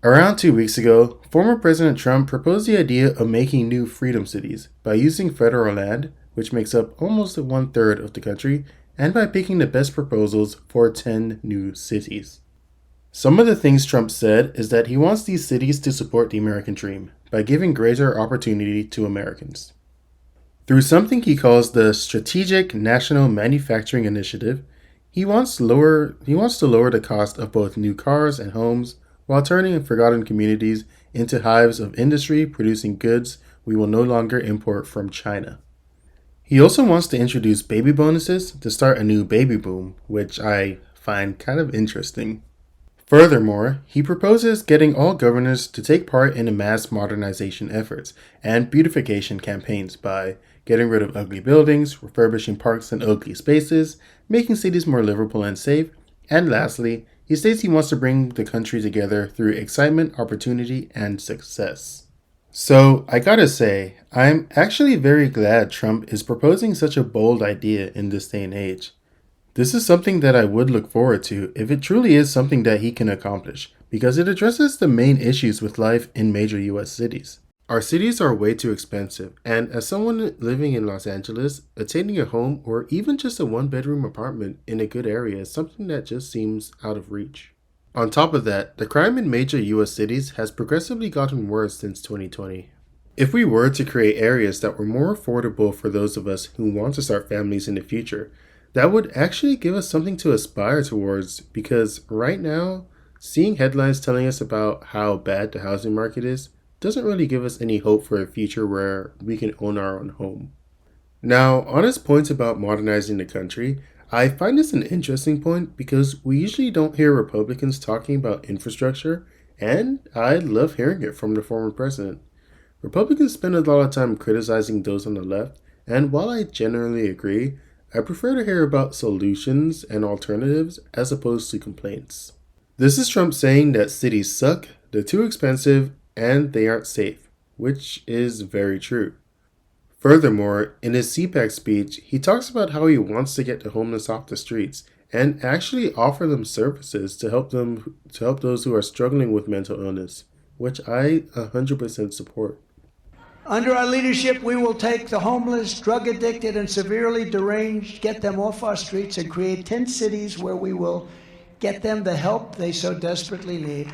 Around 2 weeks ago, former President Trump proposed the idea of making new freedom cities by using federal land, which makes up almost 1/3 of the country, and by picking the best proposals for 10 new cities. Some of the things Trump said is that he wants these cities to support the American dream by giving greater opportunity to Americans. Through something he calls the Strategic National Manufacturing Initiative, he wants to lower the cost of both new cars and homes while turning forgotten communities into hives of industry producing goods we will no longer import from China. He also wants to introduce baby bonuses to start a new baby boom, which I find kind of interesting. Furthermore, he proposes getting all governors to take part in the mass modernization efforts and beautification campaigns by getting rid of ugly buildings, refurbishing parks and ugly spaces, making cities more livable and safe, and lastly, he states he wants to bring the country together through excitement, opportunity, and success. So, I gotta say, I'm actually very glad Trump is proposing such a bold idea in this day and age. This is something that I would look forward to if it truly is something that he can accomplish, because it addresses the main issues with life in major US cities. Our cities are way too expensive, and as someone living in Los Angeles, attaining a home or even just a one-bedroom apartment in a good area is something that just seems out of reach. On top of that, the crime in major US cities has progressively gotten worse since 2020. If we were to create areas that were more affordable for those of us who want to start families in the future, that would actually give us something to aspire towards, because right now, seeing headlines telling us about how bad the housing market is doesn't really give us any hope for a future where we can own our own home. Now, on his points about modernizing the country, I find this an interesting point because we usually don't hear Republicans talking about infrastructure, and I love hearing it from the former president. Republicans spend a lot of time criticizing those on the left, and while I generally agree, I prefer to hear about solutions and alternatives as opposed to complaints. This is Trump saying that cities suck, they're too expensive, and they aren't safe, which is very true. Furthermore, in his CPAC speech, he talks about how he wants to get the homeless off the streets and actually offer them services to help those who are struggling with mental illness, which I 100% support. Under our leadership, we will take the homeless, drug addicted, and severely deranged, get them off our streets, and create 10 cities where we will get them the help they so desperately need.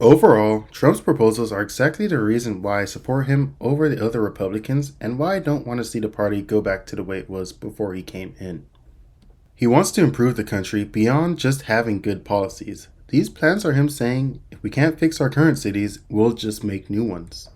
Overall, Trump's proposals are exactly the reason why I support him over the other Republicans and why I don't want to see the party go back to the way it was before he came in. He wants to improve the country beyond just having good policies. These plans are him saying, if we can't fix our current cities, we'll just make new ones.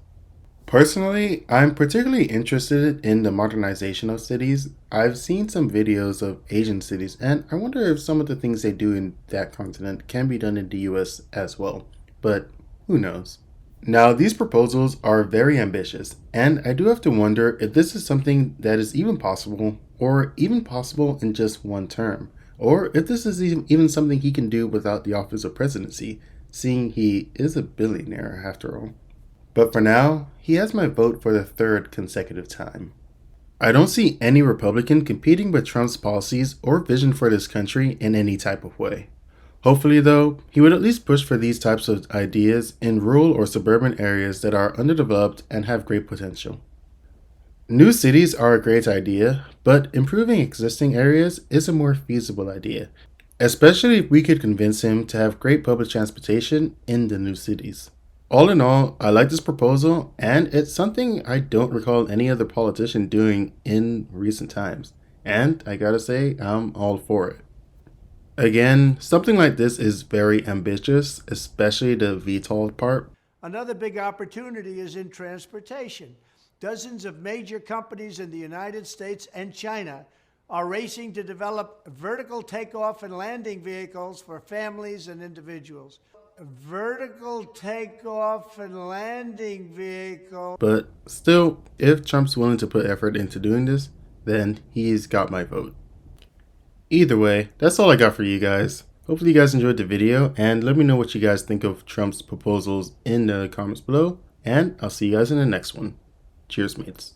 Personally, I'm particularly interested in the modernization of cities. I've seen some videos of Asian cities, and I wonder if some of the things they do in that continent can be done in the US as well. But who knows? Now, these proposals are very ambitious, and I do have to wonder if this is something that is even possible, or even possible in just one term, or if this is even something he can do without the office of presidency, seeing he is a billionaire after all. But for now, he has my vote for the third consecutive time. I don't see any Republican competing with Trump's policies or vision for this country in any type of way. Hopefully, though, he would at least push for these types of ideas in rural or suburban areas that are underdeveloped and have great potential. New cities are a great idea, but improving existing areas is a more feasible idea, especially if we could convince him to have great public transportation in the new cities. All in all, I like this proposal, and it's something I don't recall any other politician doing in recent times, and I gotta say, I'm all for it. Again, something like this is very ambitious, especially the VTOL part. Another big opportunity is in transportation. Dozens of major companies in the United States and China are racing to develop vertical takeoff and landing vehicles for families and individuals. Vertical takeoff and landing vehicle. But still, if Trump's willing to put effort into doing this, then he's got my vote. Either way, that's all I got for you guys. Hopefully you guys enjoyed the video, and let me know what you guys think of Trump's proposals in the comments below, and I'll see you guys in the next one. Cheers, mates.